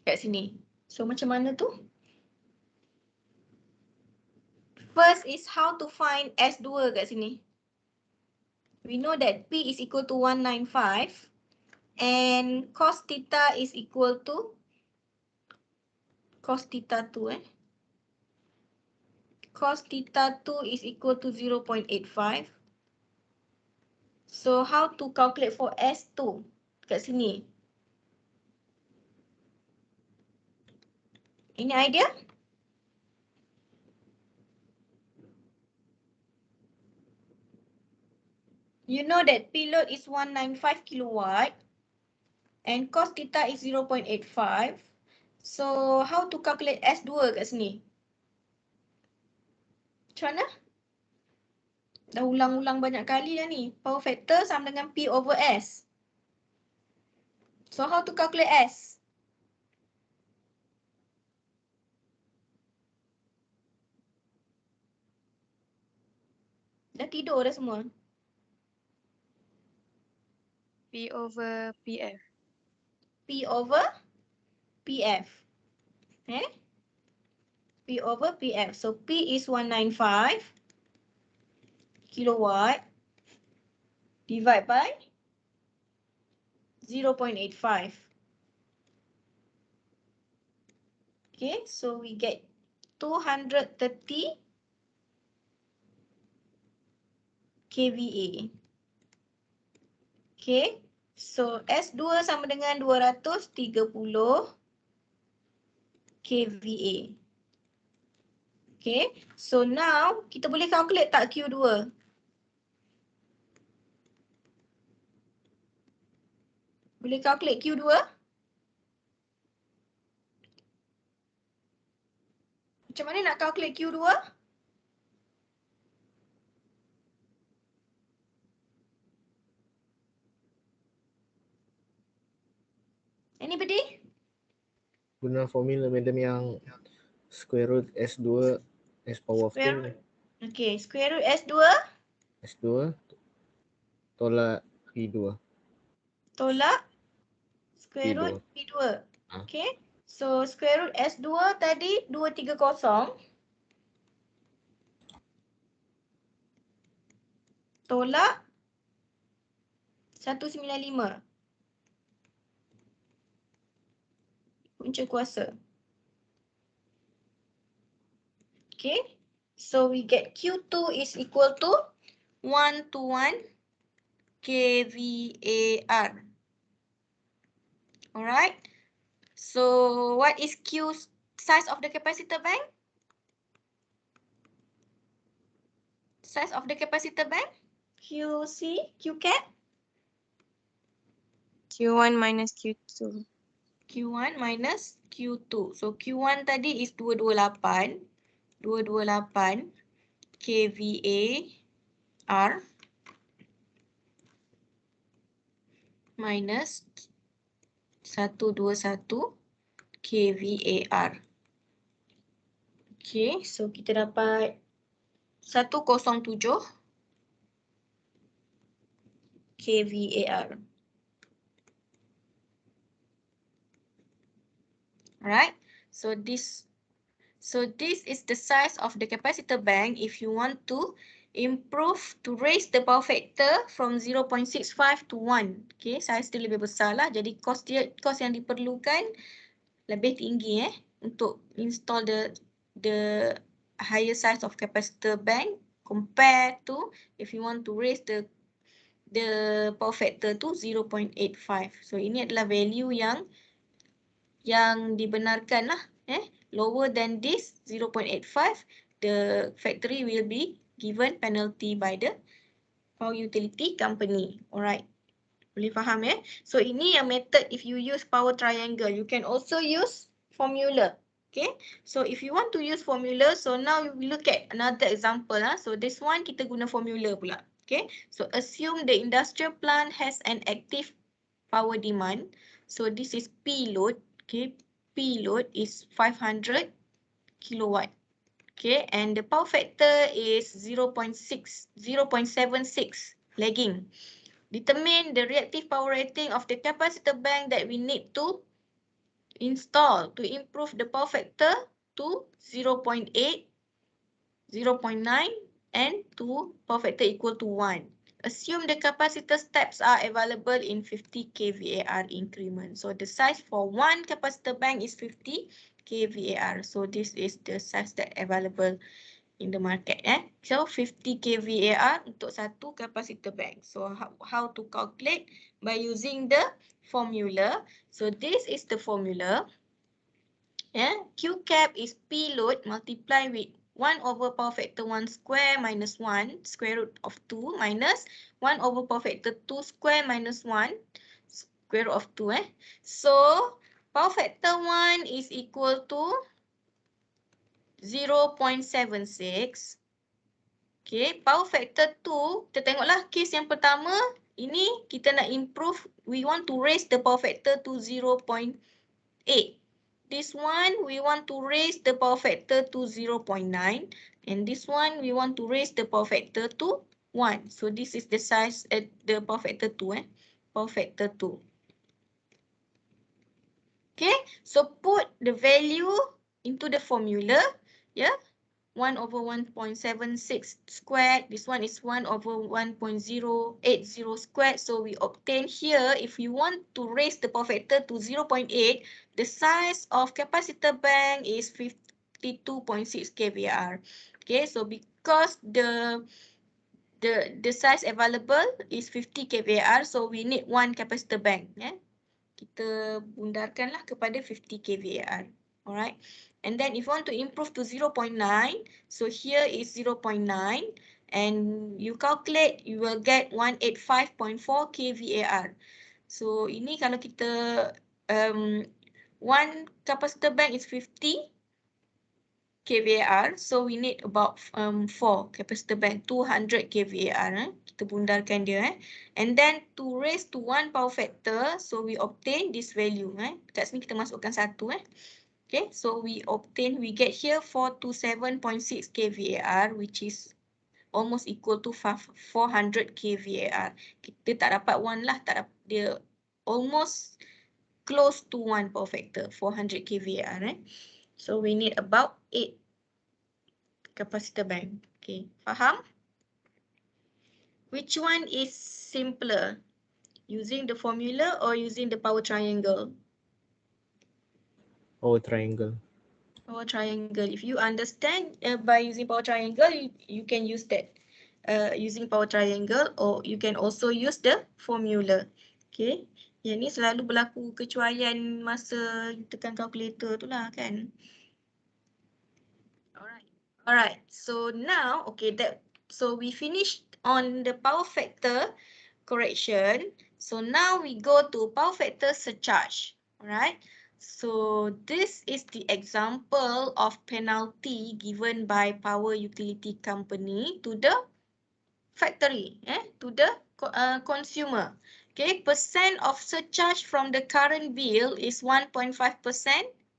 Kat sini. So macam mana tu? First is how to find S2 kat sini. We know that P is equal to 195 and cos theta is equal to cos theta 2. Cos theta 2 is equal to 0.85. So how to calculate for S2 kat sini? Any idea? You know that P load is 195 kilowatt and cos theta is 0.85. So how to calculate S2 kat sini? Macam mana? Dah ulang-ulang banyak kali dah ni. Power factor sama dengan P over S. So how to calculate S? Dah tidur dah semua. P over PF. P over PF. P over PF. So P is 195 kilowatt divided by 0.85. Okay, so we get 230 kVA. Okay, so S2 sama dengan 230 kVA. Okay, so now kita boleh calculate tak Q2? Boleh calculate Q2? Macam mana nak calculate Q2? Anybody? Guna formula madam yang square root S2 S power of 2. Okay, square root S2 S2 tolak P2. tolak square P2. root P2. Okay, so square root S2 tadi 230 tolak 195. Punca kuasa. Okay, So we get Q2 is equal to 1 to 1 kVAR. Alright. So what is Q size of the capacitor bank? Size of the capacitor bank? QC, Q cap? Q1 minus Q2. Q1 minus Q2. So Q1 tadi is 228. 228 kVAR minus 121 kVAR. Okay, so kita dapat 107 kVAR. Alright, so this is the size of the capacitor bank if you want to improve, to raise the power factor from 0.65 to 1. Okay, size dia lebih besar lah. Jadi kos yang diperlukan lebih tinggi untuk install the higher size of capacitor bank compared to if you want to raise the power factor to 0.85. So ini adalah value yang dibenarkan lah. Lower than this 0.85, the factory will be given penalty by the power utility company. Alright. Boleh faham So ini yang method if you use power triangle. You can also use formula. Okay. So if you want to use formula, so now we look at another example. So this one kita guna formula pula. Okay. So assume the industrial plant has an active power demand. So this is P load. Okay. P load is 500 kilowatt. Okay, and the power factor is 0.76 lagging. Determine the reactive power rating of the capacitor bank that we need to install to improve the power factor to 0.8, 0.9, and to power factor equal to 1. Assume the capacitor steps are available in 50 kVAR increment. So the size for one capacitor bank is 50 kVAR. So this is the size that available in the market. So 50 kVAR untuk satu capacitor bank. So how to calculate? By using the formula. So this is the formula. Q cap is P load multiplied with 1 over power factor 1 square minus 1 square root of 2 minus 1 over power factor 2 square minus 1 square root of 2. So power factor 1 is equal to 0.76. Okay, power factor 2, kita tengoklah case yang pertama. Ini kita nak improve, we want to raise the power factor to 0.8. This one, we want to raise the power factor to 0.9. And this one, we want to raise the power factor to 1. So this is the size at the power factor 2. Power factor 2. Okay, so put the value into the formula. 1 over 1.76 squared. This one is 1 over 1.080 squared. So we obtain here, if we want to raise the power factor to 0.8, the size of capacitor bank is 52.6 kVAR. Okay, so because the size available is 50 kVAR, so we need one capacitor bank. Kita bundarkanlah kepada 50 kVAR. Alright. And then if you want to improve to 0.9, so here is 0.9, and you calculate, you will get 185.4 kVAR. So ini kalau kita one capacitor bank is 50 kVAR, so we need about 4 capacitor bank, 200 kVAR. Kita bundarkan dia. And then to raise to 1 power factor, so we obtain this value. Dekat sini kita masukkan 1. Okay, so we get here 427.6 kVAR, which is almost equal to 400 kVAR. Kita tak dapat 1 lah, tak dapat, dia almost close to 1 power factor, 400 kVAR. So we need about 8 capacitor bank. Okay, faham? Which one is simpler? Using the formula or using the power triangle? Power triangle. Power triangle. If you understand by using power triangle, you can use that. Using power triangle, or you can also use the formula. Okay. Yang ni selalu berlaku kecuaian masa tekan kalkulator tu lah kan. Alright. So now, okay, so we finished on the power factor correction. So now we go to power factor surcharge. Alright. So this is the example of penalty given by power utility company to the factory, to the consumer. Okay, percent of surcharge from the current bill is 1.5%.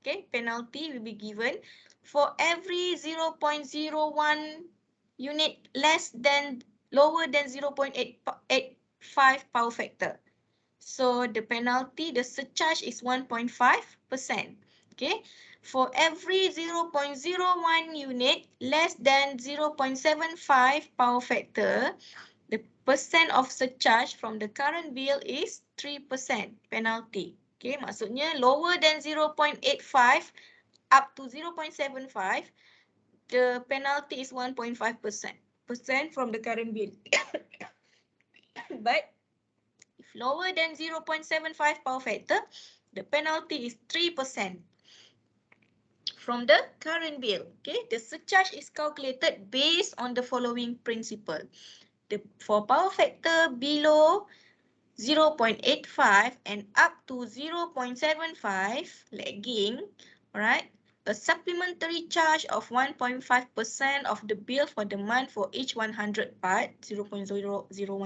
Okay, penalty will be given for every 0.01 unit lower than 0.85 power factor. So the penalty, the surcharge is 1.5%. Okay, for every 0.01 unit less than 0.75 power factor, the percent of surcharge from the current bill is 3% penalty. Okay, maksudnya lower than 0.85 up to 0.75, the penalty is 1.5% from the current bill. But if lower than 0.75 power factor, the penalty is 3% from the current bill. Okay, the surcharge is calculated based on the following principle. For power factor below 0.85 and up to 0.75 lagging, alright, a supplementary charge of 1.5% of the bill for the month for each 100 part, 0.001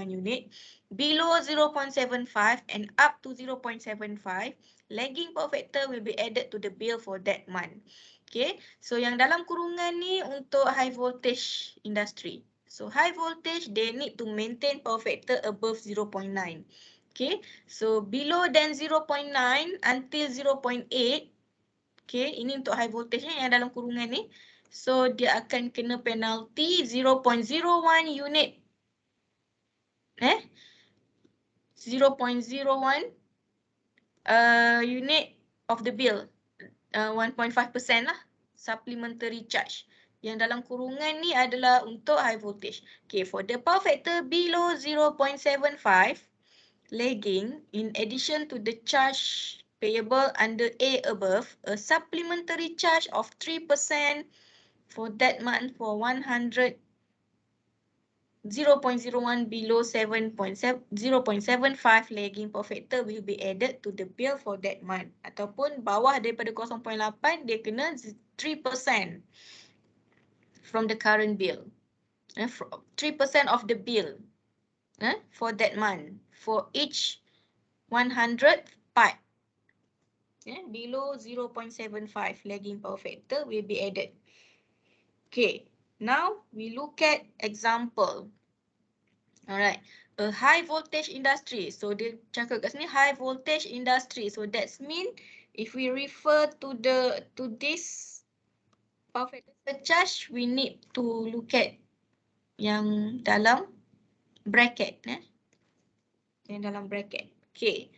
unit, below 0.75 and up to 0.75, lagging power factor will be added to the bill for that month. Okay, so yang dalam kurungan ni untuk high voltage industry. So high voltage, they need to maintain power factor above 0.9. Okay, so below than 0.9 until 0.8. Okay, ini untuk high voltage yang dalam kurungan ni. So dia akan kena penalty 0.01 unit. 0.01 unit of the bill. 1.5% lah supplementary charge. Yang dalam kurungan ni adalah untuk high voltage. Okay, for the power factor below 0.75 lagging, in addition to the charge payable under A above, a supplementary charge of 3% for that month for 100 0.01 below 0.75 lagging power factor will be added to the bill for that month. Ataupun bawah daripada 0.8 dia kena 3% from the current bill. 3% of the bill for that month for each 100 part. Below 0.75 lagging power factor will be added. Okay, now we look at example. Alright, a high voltage industry. So dia cakap kat sini high voltage industry. So that's mean if we refer to this power factor surcharge, we need to look at yang dalam bracket. Yang dalam bracket. Okay.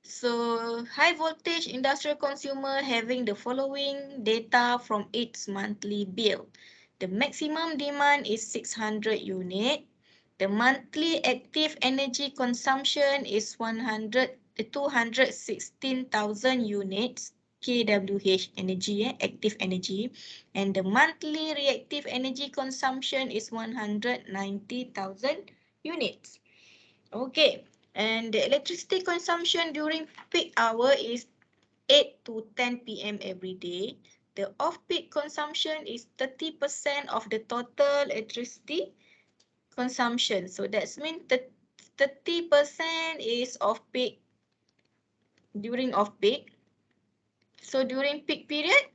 So high voltage industrial consumer having the following data from its monthly bill. The maximum demand is 600 unit. The monthly active energy consumption is 216,000 units kWh energy, active energy. And the monthly reactive energy consumption is 190,000 units. Okay, and the electricity consumption during peak hour is 8 to 10 p.m. every day. The off-peak consumption is 30% of the total electricity consumption. So that's mean 30% is off-peak during off-peak. So during peak period,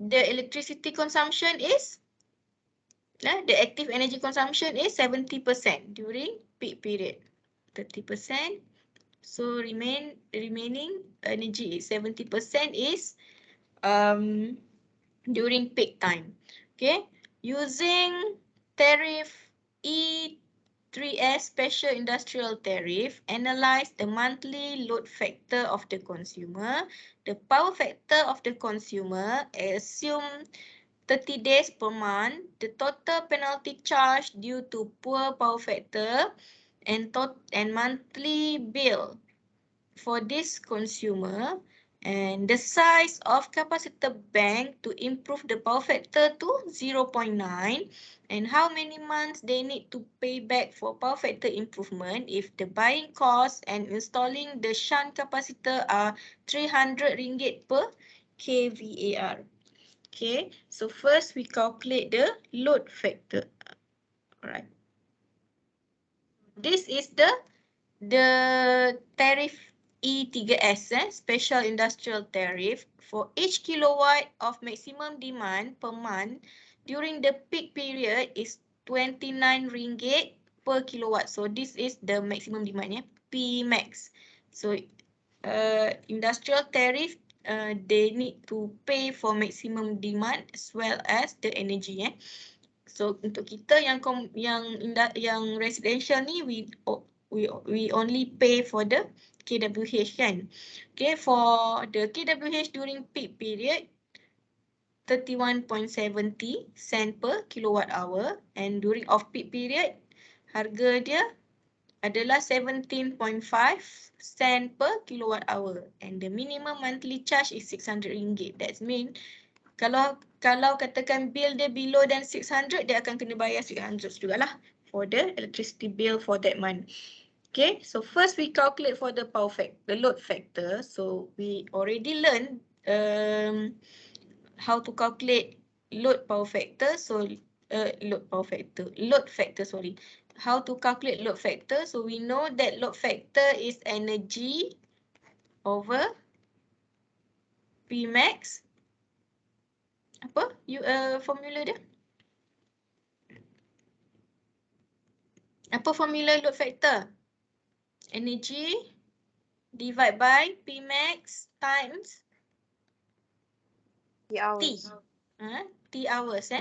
the electricity consumption is, the active energy consumption is 70% during peak period. 30%. So remaining energy is 70% is during peak time. Okay. Using tariff E 3S Special Industrial Tariff analyze the monthly load factor of the consumer, the power factor of the consumer, assume 30 days per month, the total penalty charge due to poor power factor, and monthly bill for this consumer, and the size of capacitor bank to improve the power factor to 0.9, and how many months they need to pay back for power factor improvement if the buying cost and installing the shunt capacitor are 300 ringgit per kVAR. Okay, so first we calculate the load factor. Alright. This is the tariff E3S, Special Industrial Tariff, for each kilowatt of maximum demand per month during the peak period is 29 ringgit per kilowatt. So this is the maximum demand, P max. So industrial tariff, they need to pay for maximum demand as well as the energy. So untuk kita yang residential ni, we only pay for the KWH kan. Okay, for the KWH during peak period 31.70 cent per kilowatt hour, and during off peak period harga dia adalah 17.5 cent per kilowatt hour, and the minimum monthly charge is 600 ringgit. That means kalau katakan bill dia below than 600, dia akan kena bayar 600 jugalah for the electricity bill for that month. Okay, so first we calculate for the the load factor. So we already learned how to calculate load factor. How to calculate load factor? So we know that load factor is energy over P max. Apa? Formula dia? Apa formula load factor? Energy divide by P max times The hours. T hours.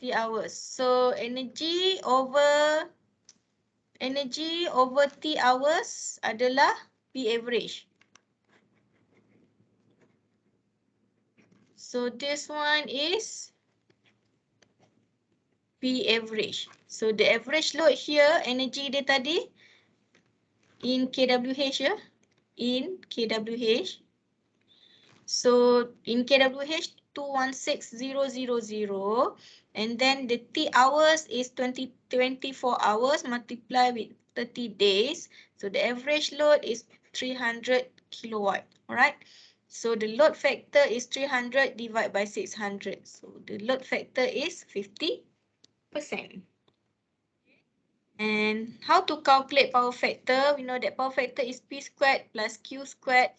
T hours. So energy over T hours adalah P average. So this one is P average. So the average load here, energy dia tadi in kWh ya. In kWh. So in kWh 216,000, and then the T hours is 24 hours multiplied with 30 days. So the average load is 300 kilowatt. Alright. So the load factor is 300 divided by 600. So the load factor is 50%. And how to calculate power factor? We know that power factor is P squared plus Q squared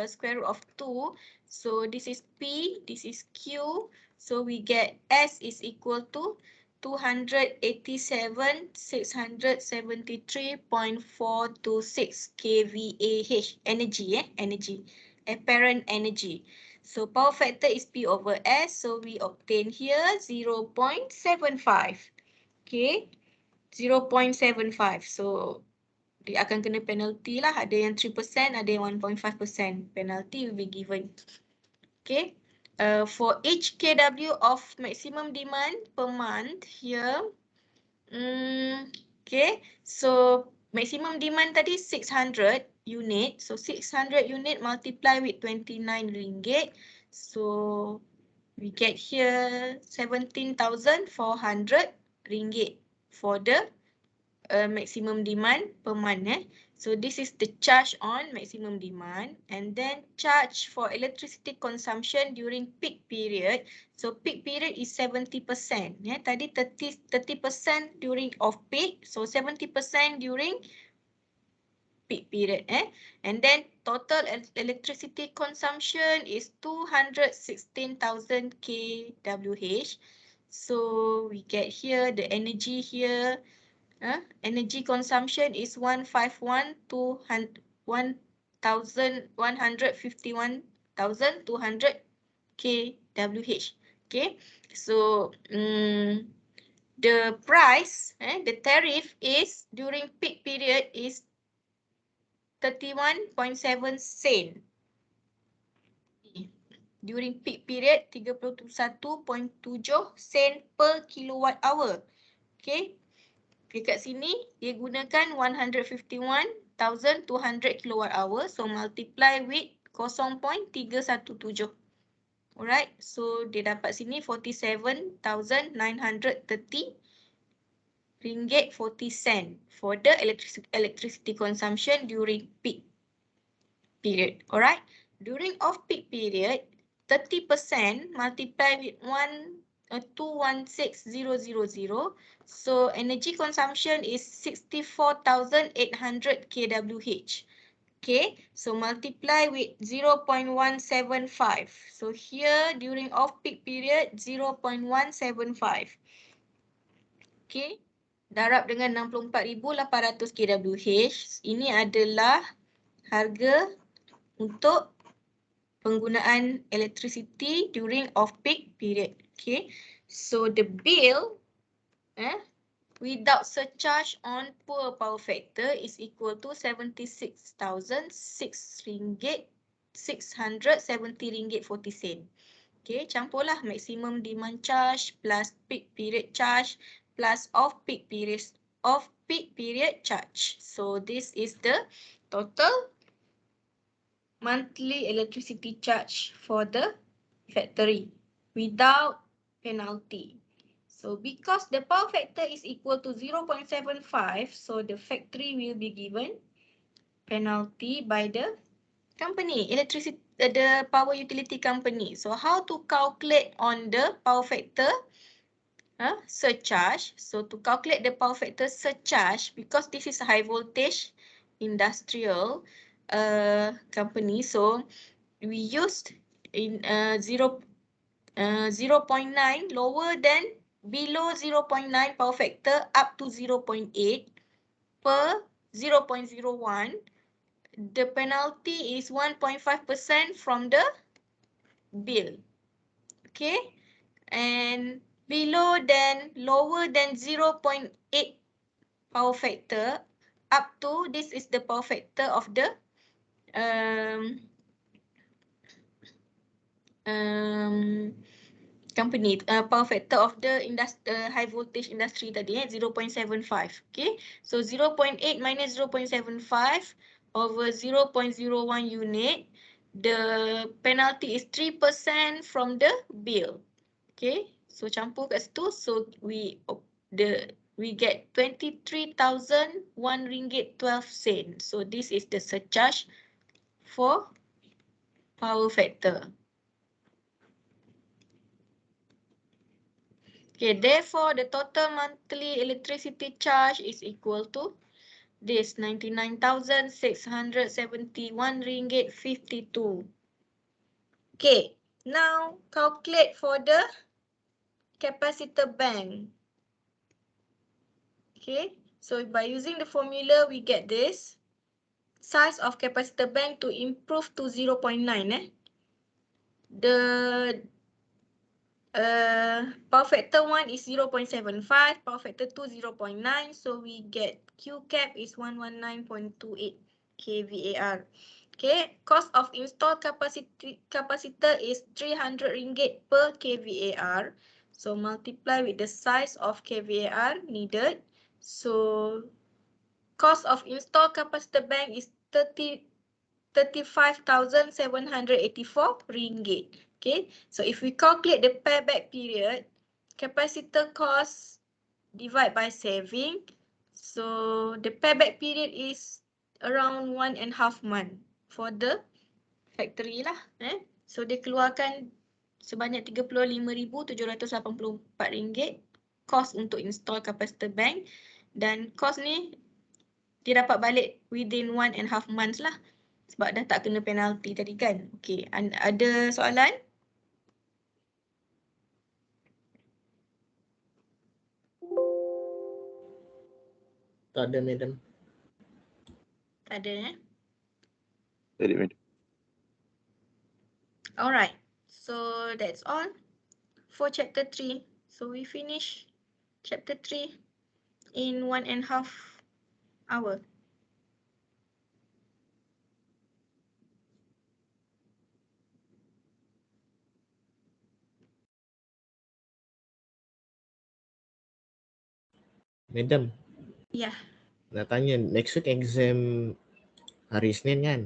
square root of 2. So this is P, this is Q. So we get S is equal to 287,673.426 kVAH energy, apparent energy. So power factor is P over S. So we obtain here 0.75. Okay, 0.75. So dia akan kena penalty lah. Ada yang 3%, ada yang 1.5% penalty will be given. Okay. For each kW of maximum demand per month here. Okay. So maximum demand tadi 600 unit. So 600 unit multiply with 29 ringgit. So we get here 17,400 ringgit for the maximum demand per month. So this is the charge on maximum demand, and then charge for electricity consumption during peak period. So peak period is 70%. Tadi 30% during off peak, so 70% during peak period. And then total electricity consumption is 216,000 kWh. So we get here the energy here. Energy consumption is 151,200 kWh. Okay, so the price, the tariff is during peak period is 31.7 sen. During peak period 31.7 sen per kilowatt hour. Okay. Dekat sini dia gunakan 151,200 kilowatt hour. So multiply with 0.317. Alright. So dia dapat sini 47,930 ringgit 40 sen for the electricity consumption during peak period. Alright. During off-peak period, 30% multiply with 216,000. So energy consumption is 64,800 kWh. Okay, so multiply with 0.175. So here during off-peak period 0.175. Okay, darab dengan 64,800 kWh. Ini adalah harga untuk penggunaan electricity during off-peak period. Okay, so the bill without surcharge on poor power factor is equal to 76,006 ringgit 670 ringgit 40 sen. Okay, campurlah maximum demand charge plus peak period charge plus off-peak period charge. So this is the total monthly electricity charge for the factory without penalty. So because the power factor is equal to 0.75, so the factory will be given penalty by the company, the power utility company. So how to calculate on the power factor surcharge? So to calculate the power factor surcharge, because this is a high voltage industrial company, so we used in 0.9 lower than below 0.9 power factor up to 0.8 per 0.01. The penalty is 1.5% from the bill. Okay, and lower than 0.8 power factor up to, this is the power factor of the company, power factor of the high voltage industry tadi, 0.75. Okay, so 0.8 minus 0.75 over 0.01 unit, the penalty is 3% from the bill. Okay, so campur kat situ, so we get 23,001 ringgit 12 sen. So this is the surcharge for power factor. Okay, therefore the total monthly electricity charge is equal to this 99,671 ringgit 52. Okay, now calculate for the capacitor bank. Okay, so by using the formula we get this size of capacitor bank to improve to 0.9. The power factor 1 is 0.75, power factor 2 0.9, so we get Q cap is 119.28 kVAR. Okay, cost of installed capacitor is 300 ringgit per kVAR. So multiply with the size of kVAR needed. So cost of installed capacitor bank is 35,784 ringgit. Okay, so if we calculate the payback period, capacitor cost divide by saving, so the payback period is around 1.5 month for the factory lah. So dia keluarkan sebanyak 35,784 ringgit cost untuk install capacitor bank, dan cost ni dia dapat balik within 1.5 months lah. Sebab dah tak kena penalti tadi kan. Okay, ada soalan? Tak ada, madam. Tak ada Tak ada, madam. Alright, so that's all for chapter 3. So we finish chapter 3 in 1.5 hour. Madam, Yeah. nak tanya next week exam hari Isnin kan?